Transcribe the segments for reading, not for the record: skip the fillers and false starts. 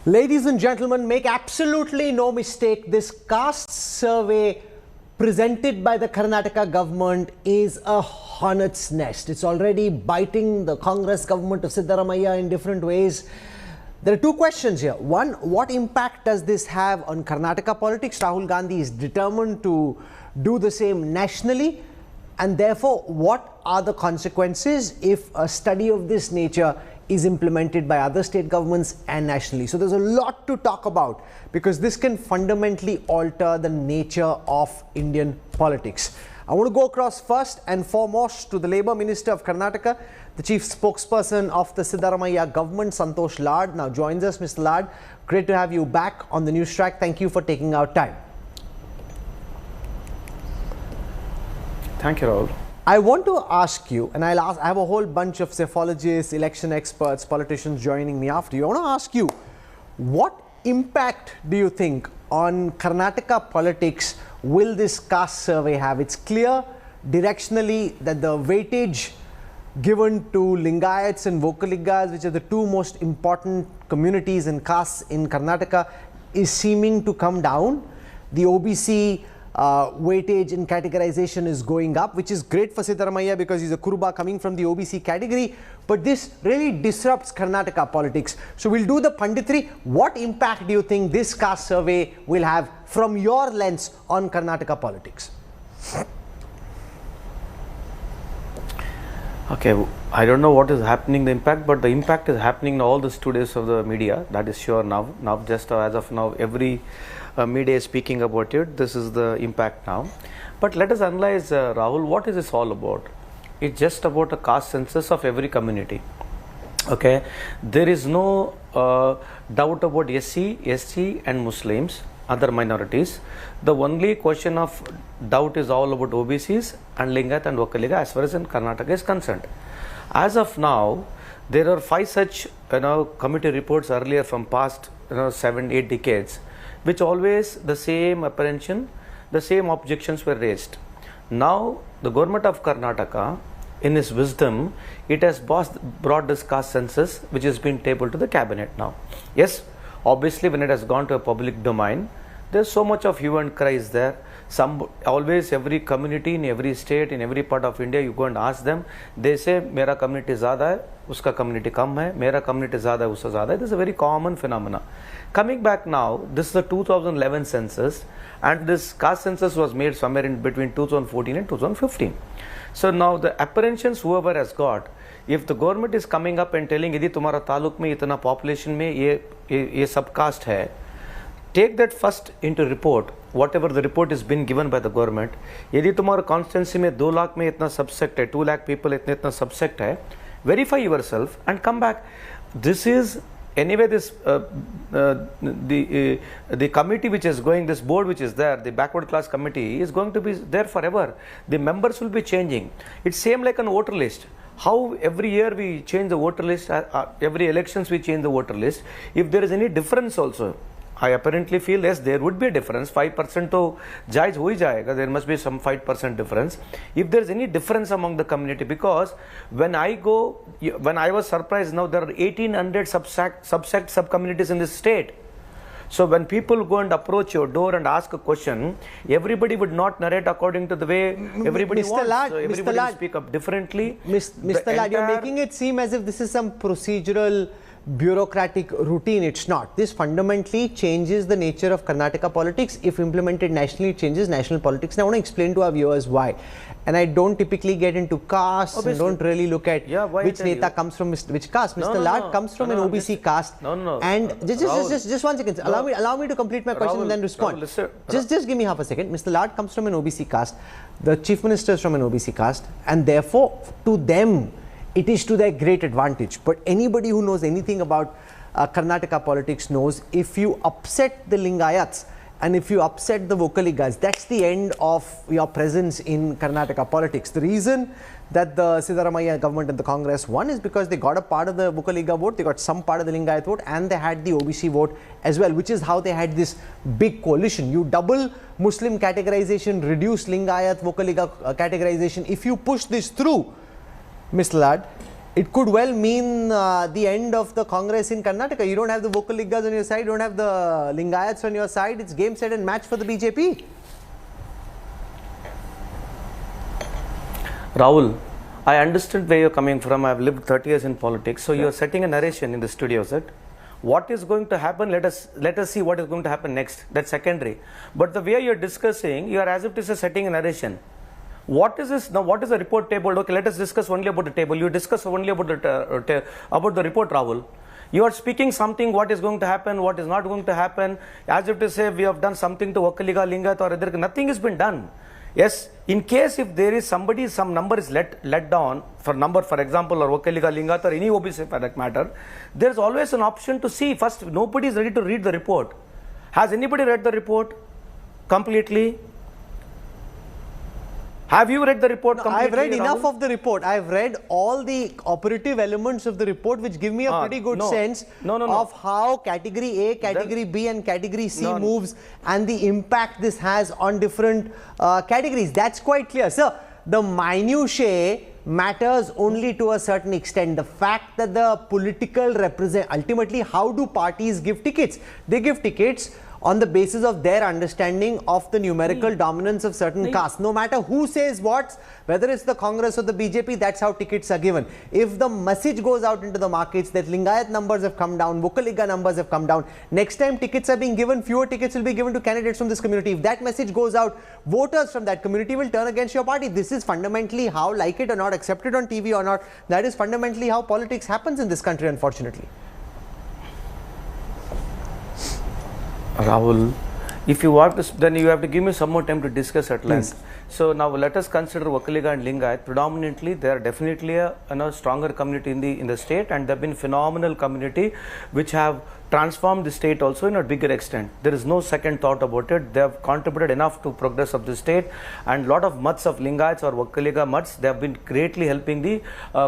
Ladies and gentlemen, make absolutely no mistake, this caste survey presented by the Karnataka government is a hornet's nest. It's already biting the Congress government of Siddaramaiah in different ways. There are two questions here. One, what impact does this have on Karnataka politics? Rahul Gandhi is determined to do the same nationally. And therefore, what are the consequences if a study of this nature is implemented by other state governments and nationally? So there's a lot to talk about because this can fundamentally alter the nature of Indian politics. I want to go across first and foremost to the Labour Minister of Karnataka, the chief spokesperson of the Siddaramaiah government, Santosh Lad, now joins us. Mr. Lad, great to have you back on the news track. Thank you for taking out time. Thank you, Rahul. I want to ask you, and I have a whole bunch of psephologists, election experts, politicians joining me after you. I want to ask you, what impact do you think on Karnataka politics will this caste survey have? It's clear directionally that the weightage given to Lingayats and Vokalingas, which are the two most important communities and castes in Karnataka, is seeming to come down. The OBC weightage in categorization is going up, which is great for Siddaramaiah because he's a Kuruba coming from the OBC category. But this really disrupts Karnataka politics. So we'll do the Panditri. What impact do you think this caste survey will have from your lens on Karnataka politics? Okay, I don't know what is happening, the impact, but the impact is happening in all the studios of the media. That is sure now. Now, just as of now, every media is speaking about it. This is the impact now. But let us analyze, Rahul, what is this all about? It's just about a caste census of every community. Okay, there is no doubt about SC, ST and Muslims, other minorities. The only question of doubt is all about OBCs and Lingat and Vokalinga as far as in Karnataka is concerned. As of now, there are 5 such committee reports earlier from past 7-8 decades, which always the same apprehension, the same objections were raised. Now, the government of Karnataka, in its wisdom, it has brought this caste census, which has been tabled to the cabinet now. Yes, obviously, when it has gone to a public domain, there's so much of hue and cry is there. Always every community in every state, in every part of India, you go and ask them, they say, Mera community zyada hai, uska community kam hai, Mera community zyada hai, uska zyada hai. This is a very common phenomena. Coming back now, this is the 2011 census, and this caste census was made somewhere in between 2014 and 2015. So now the apprehensions whoever has got, if the government is coming up and telling, यदि तुम्हारा तालुक में इतना population में ये subcaste है, take that first into report, whatever the report is been given by the government. यदि तुम्हारा constituency में 2 लाख में इतना subsect है, 2 lakh people इतना subsect है, verify yourself and come back. This is anyway this the committee which is going, this board which is there, the backward class committee is going to be there forever. The members will be changing. It's same like an voter list. How every year we change the voter list, every elections we change the voter list. If there is any difference also, I apparently feel yes, there would be a difference. 5% to judge ho hi jayega. There must be some 5% difference. If there is any difference among the community, because when I was surprised, now there are 1800 sub-communities in this state. So when people go and approach your door and ask a question, everybody would not narrate according to the way everybody wants. Lad, so everybody will speak up differently. Mr. Lad, you're making it seem as if this is some procedural bureaucratic routine. It's not. This fundamentally changes the nature of Karnataka politics. If implemented nationally, it changes national politics. Now I want to explain to our viewers why. And I don't typically get into castes. Obviously. And don't really look at which Neta comes from which caste. Mr. Lad comes from an OBC caste. And just 1 second. Allow me to complete my question and then respond. Just give me half a second. Mr. Lad comes from an OBC caste. The Chief Minister is from an OBC caste. And therefore, to them, it is to their great advantage. But anybody who knows anything about Karnataka politics knows if you upset the Lingayats and if you upset the Vokalingas, that's the end of your presence in Karnataka politics. The reason that the Siddaramaiah government and the Congress won is because they got a part of the Vokalinga vote, they got some part of the Lingayat vote, and they had the OBC vote as well, which is how they had this big coalition. You double Muslim categorization, reduce Lingayat, Vokalinga categorization. If you push this through, Mr. Lad, It could well mean the end of the Congress in Karnataka. You don't have the vocal Liggas on your side, you don't have the Lingayats on your side. It's game, set and match for the BJP. Rahul, I understand where you're coming from. I've lived 30 years in politics. So you're setting a narration in the studio, is it? What is going to happen? Let us see what is going to happen next. That's secondary. But the way you're discussing, you are as if this is setting a narration. What is this now? What is the report tabled? Okay, let us discuss only about the table. You discuss only about the report, Rahul. You are speaking something, what is going to happen, what is not going to happen, as if to say we have done something to Vakaliga, Lingat or other. Nothing has been done. Yes, in case if there is somebody, some number is let down for number, for example, or Vakaliga, Lingat or any OBC for that matter, there is always an option to see. First, nobody is ready to read the report. Has anybody read the report completely? Have you read the report completely? I've read enough of the report. I've read all the operative elements of the report which give me a pretty good sense of how category A, category B and category C moves and the impact this has on different categories. That's quite clear. Sir, the minutiae matters only to a certain extent. The fact that the political ultimately, how do parties give tickets? They give tickets on the basis of their understanding of the numerical dominance of certain castes. No matter who says what, whether it's the Congress or the BJP, that's how tickets are given. If the message goes out into the markets that Lingayat numbers have come down, Vakaliga numbers have come down, next time tickets are being given, fewer tickets will be given to candidates from this community. If that message goes out, voters from that community will turn against your party. This is fundamentally how, like it or not, accepted on TV or not, that is fundamentally how politics happens in this country, unfortunately. Rahul, if you want to, then you have to give me some more time to discuss at length. So now let us consider Vakaliga and Lingayat. Predominantly, they are definitely a stronger community in the state, and they have been phenomenal community which have transformed the state also in a bigger extent. There is no second thought about it. They have contributed enough to progress of the state, and lot of mutts of Lingayats or Vakaliga mutts, they have been greatly helping the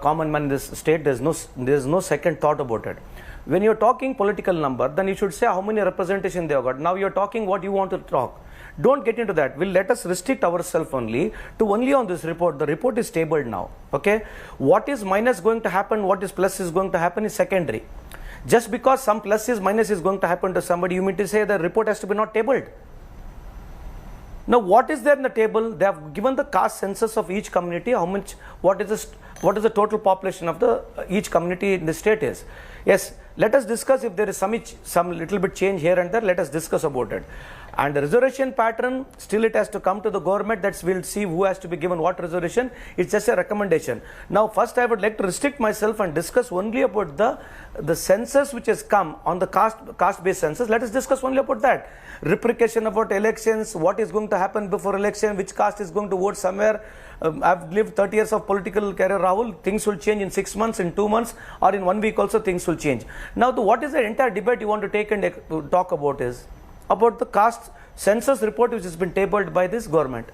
common man in this state. There is no second thought about it. When you're talking political number, then you should say how many representation they have got. Now you're talking what you want to talk. Don't get into that. Let us restrict ourselves only on this report. The report is tabled now. Okay. What is minus going to happen, what is plus is going to happen is secondary. Just because some plus is minus is going to happen to somebody, you mean to say the report has to be not tabled. Now what is there in the table? They have given the caste census of each community, how much, what is the total population of the each community in the state is. Yes, let us discuss if there is some little bit change here and there, let us discuss about it. And the reservation pattern, still it has to come to the government, that's we'll see who has to be given what reservation. It's just a recommendation. Now first I would like to restrict myself and discuss only about the census which has come on the caste based census. Let us discuss only about that. Repercussion about elections, what is going to happen before election, which caste is going to vote somewhere. I've lived 30 years of political career, Rahul. Things will change in 6 months, in 2 months, or in 1 week also things will change. Now, what is the entire debate you want to take and talk about is about the caste census report which has been tabled by this government.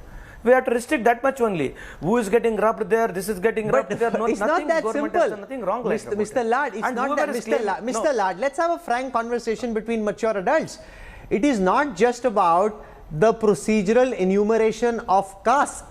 We have to restrict that much only. Who is getting rubbed there? This is getting rubbed there. No, it's nothing, not that simple. Nothing wrong like Mr. Lad, it's not that. Mr. Lad, let's have a frank conversation between mature adults. It is not just about the procedural enumeration of caste.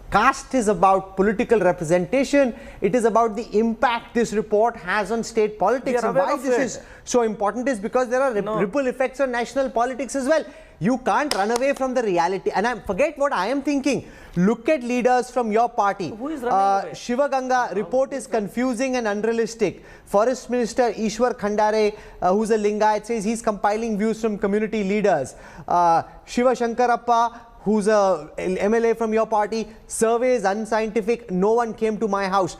Caste is about political representation. It is about the impact this report has on state politics. And why this is so important is because there are ripple effects on national politics as well. You can't run away from the reality. And forget what I am thinking. Look at leaders from your party. Who is running away? Shiva Ganga report is confusing and unrealistic. Forest Minister Ishwar Khandare, who's a Lingayat, says he's compiling views from community leaders. Shiva Shankarappa, who's a MLA from your party, surveys unscientific, no one came to my house.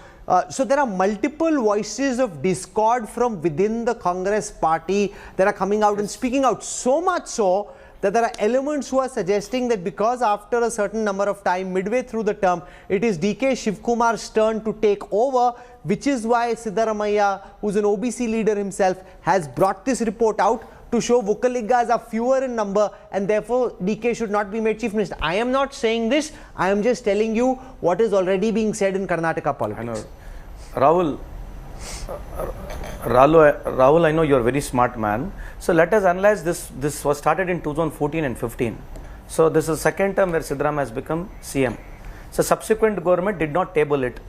So there are multiple voices of discord from within the Congress party that are coming out and speaking out, so much so that there are elements who are suggesting that because after a certain number of time, midway through the term, it is DK Shivkumar's turn to take over, which is why Siddaramaiah, who's an OBC leader himself, has brought this report out to show Vakaligas are fewer in number and therefore DK should not be made Chief Minister. I am not saying this, I am just telling you what is already being said in Karnataka politics. I know. Rahul, I know you are a very smart man. So let us analyze this. This was started in 2014 and 15. So this is second term where Siddaramaiah has become CM. So subsequent government did not table it.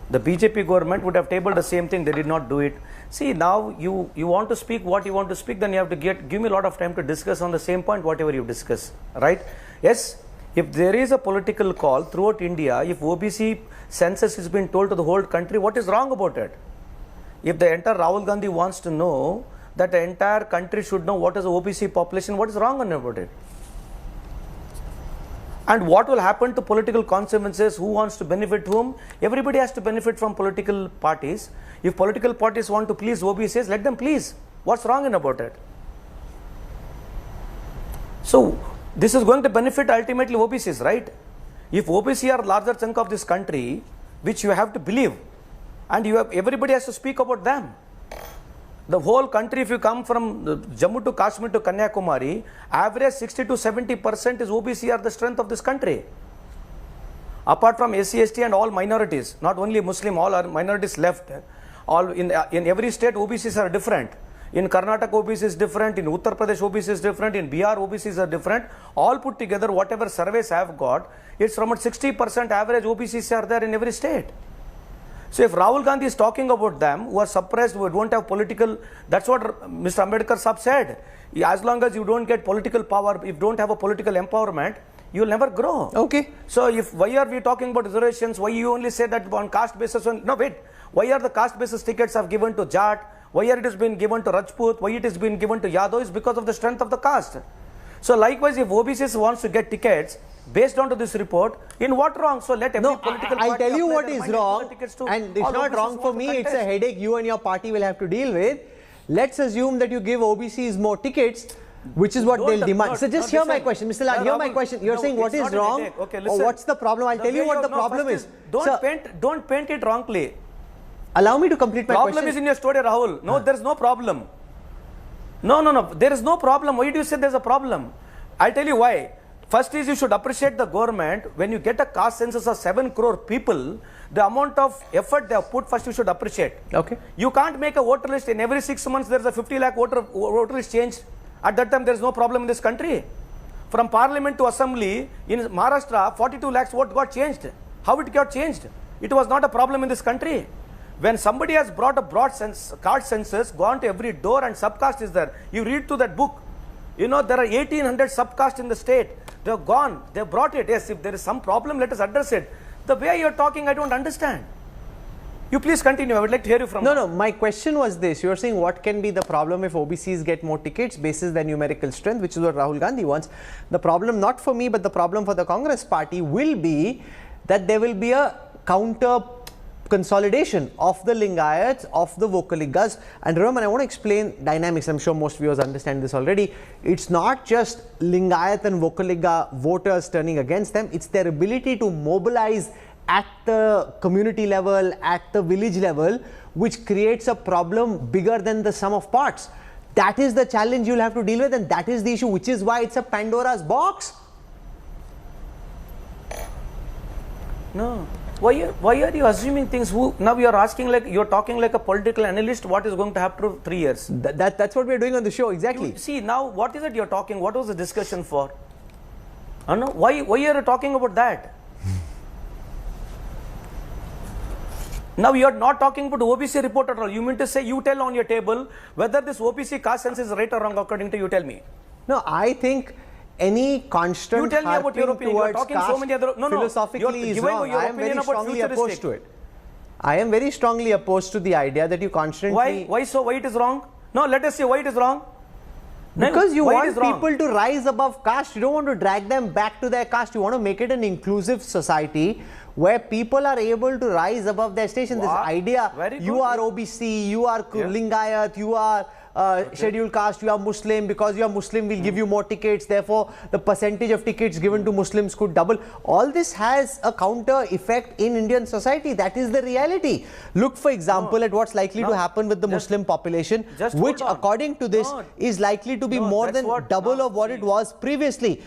The BJP government would have tabled the same thing. They did not do it. See, now you want to speak what you want to speak, then you have to give me a lot of time to discuss on the same point, whatever you discuss, right? Yes, if there is a political call throughout India, if OBC census is being told to the whole country, what is wrong about it? If the entire Rahul Gandhi wants to know that the entire country should know what is the OBC population, what is wrong about it? And what will happen to political consequences? Who wants to benefit whom? Everybody has to benefit from political parties. If political parties want to please OBCs, let them please. What's wrong about it? So, this is going to benefit ultimately OBCs, right? If OBC are larger chunk of this country, which you have to believe, and everybody has to speak about them. The whole country, if you come from Jammu to Kashmir to Kanyakumari, average 60 to 70% is OBC are the strength of this country. Apart from SC, ST and all minorities, not only Muslim, all are minorities left. All in every state OBCs are different. In Karnataka OBC is different, in Uttar Pradesh OBC is different, in Bihar OBCs are different. All put together, whatever surveys I have got, it's from 60% average OBCs are there in every state. So if Rahul Gandhi is talking about them who are suppressed, who don't have political, that's what Mr. Ambedkar Sahab said. As long as you don't get political power, if you don't have a political empowerment, you will never grow. Okay. So why are we talking about reservations? Why you only say that on caste basis? No, wait. Why are the caste basis tickets have given to Jat? Why are it has been given to Rajput? Why it has been given to Yadav? Is because of the strength of the caste. So likewise, if OBCs wants to get tickets based on to this report, in what wrong? So let every political party I'll tell you what is wrong, and it's not OBCs wrong for me, it's a headache you and your party will have to deal with. Let's assume that you give OBCs more tickets, which is what they'll demand. So just hear my question, Mr. Lal, hear my question. You're saying what is wrong, or what's the problem? I'll tell you what the problem is. Don't paint it wrongly. Allow me to complete my question. Problem is in your story, Rahul. No, there's no problem. No. There is no problem. Why do you say there's a problem? I'll tell you why. First is you should appreciate the government. When you get a caste census of 7 crore people, the amount of effort they have put, first you should appreciate. Okay. You can't make a voter list in every 6 months. There's a 50 lakh voter list changed. At that time, there's no problem in this country. From parliament to assembly, in Maharashtra, 42 lakhs vote got changed. How it got changed? It was not a problem in this country. When somebody has brought a broad caste census, gone to every door and subcaste is there. You read through that book. You know, there are 1800 subcaste in the state. They're gone. They brought it. Yes, if there is some problem, let us address it. The way you're talking, I don't understand. You please continue. I would like to hear you from No, my question was this. You're saying what can be the problem if OBCs get more tickets basis their numerical strength, which is what Rahul Gandhi wants. The problem, not for me, but the problem for the Congress party will be that there will be a counter consolidation of the Lingayats, of the Vokaligas. And remember, I want to explain dynamics. I'm sure most viewers understand this already. It's not just Lingayat and Vokaliga voters turning against them. It's their ability to mobilize at the community level, at the village level, which creates a problem bigger than the sum of parts. That is the challenge you'll have to deal with, and that is the issue, which is why it's a Pandora's box. No. Why are you assuming things? Now you are asking like, you're talking like a political analyst, what is going to happen to 3 years? That's what we're doing on the show, exactly. See, now what is it you're talking? What was the discussion for? Why are you talking about that? Now you are not talking about OBC report at all. You mean to say, you tell on your table whether this OBC caste census is right or wrong according to you, tell me. No, I think any constant you tell me about your opinion. You're talking so many other philosophically is wrong. I am very strongly opposed to it. I am very strongly opposed to the idea that you constantly... Why so? Why it is wrong? No, let us see why it is wrong. Because you want people to rise above caste. You don't want to drag them back to their caste. You want to make it an inclusive society where people are able to rise above their station. This idea, you are OBC, you are Lingayat, you are scheduled caste, you are Muslim, because you are Muslim we'll give you more tickets, therefore the percentage of tickets given to Muslims could double. All this has a counter effect in Indian society. That is the reality. Look, for example, at what's likely to happen with the Muslim population, which according to this is likely to be more than double of what it was previously.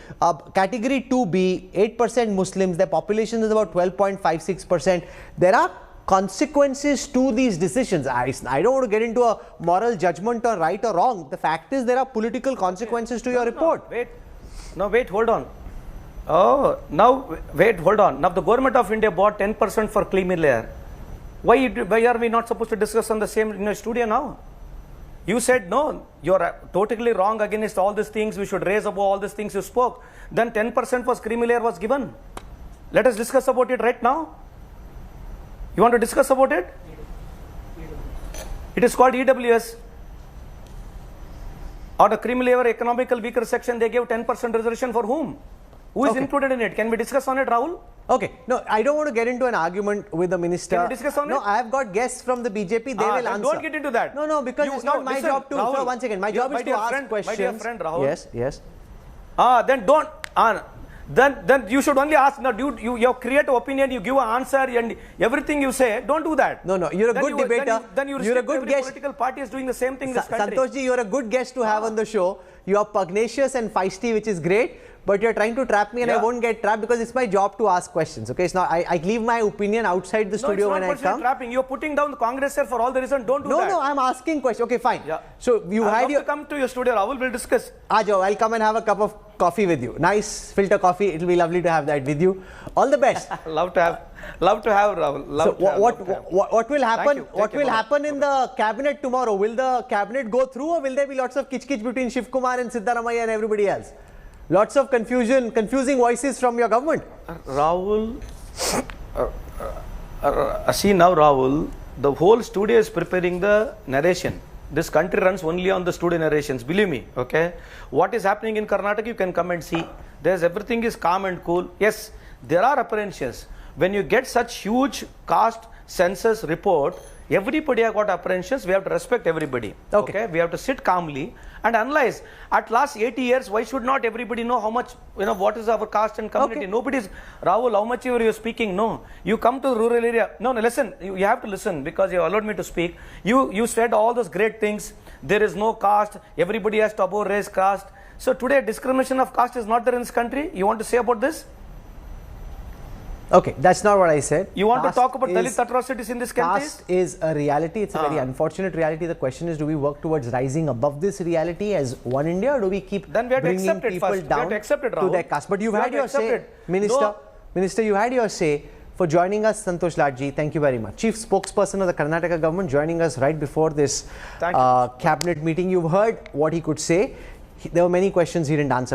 Category 2B, 8% Muslims, their population is about 12.56%. There are consequences to these decisions. I don't want to get into a moral judgment or right or wrong. The fact is there are political consequences to your report. Wait, hold on. Now the government of India bought 10% for creamy layer. Why are we not supposed to discuss on the same in a studio now? You said no, you're totally wrong against all these things. We should raise above all these things you spoke. Then 10% was creamy layer was given. Let us discuss about it right now. You want to discuss about it? It is called EWS. Or the creamy layer economical weaker section, they gave 10% reservation for whom? Who is included in it? Can we discuss on it, Rahul? Okay. No, I don't want to get into an argument with the minister. Can we discuss on it? No, I have got guests from the BJP. They will answer. Don't get into that. No, because it's not my job to. Sir, one second. My job is to ask questions. My dear friend, Rahul. Yes. Then don't. Then you should only ask. Now, you create an opinion. You give an answer, and everything you say. Don't do that. No. You're a good debater. Then you're a good guest. Political party is doing the same thing in this country. Santosh ji, you're a good guest to have on the show. You are pugnacious and feisty, which is great. But you're trying to trap me, and I won't get trapped because it's my job to ask questions. Okay, it's not. I leave my opinion outside the studio when I come. Trapping. You're putting down the Congress sir for all the reason. Don't do that. No. I'm asking questions. Okay, fine. Yeah. So you had your. Come to your studio, Rahul. We'll discuss. Ajo, I'll come and have a cup of coffee with you. Nice filter coffee. It'll be lovely to have that with you. All the best. Love to have Rahul. What will happen? What will happen in the cabinet tomorrow? Will the cabinet go through, or will there be lots of kitch between Shiv Kumar and Siddaramaiah and everybody else? Lots of confusing voices from your government. Rahul, see now, Rahul, the whole studio is preparing the narration. This country runs only on the studio narrations. Believe me, okay? What is happening in Karnataka, you can come and see. Everything is calm and cool. Yes, there are apprehensions. When you get such huge caste census report, everybody have got apprehensions. We have to respect everybody. Okay? We have to sit calmly and analyze. At last 80 years, why should not everybody know how much, what is our caste and community? Okay. Nobody's, Rahul, how much you are speaking? No. You come to the rural area. No, listen. You have to listen because you allowed me to speak. You said all those great things. There is no caste. Everybody has to above race caste. So today, discrimination of caste is not there in this country. You want to say about this? Okay, that's not what I said. You want to talk about Dalit atrocities in this country? Caste is a reality. It's a very unfortunate reality. The question is, do we work towards rising above this reality as one India, or do we keep bringing people down to their caste? But you've had your say, Minister. Minister, you had your say for joining us, Santosh Ladji. Thank you very much. Chief spokesperson of the Karnataka government, joining us right before this cabinet meeting. You've heard what he could say. There were many questions he didn't answer. But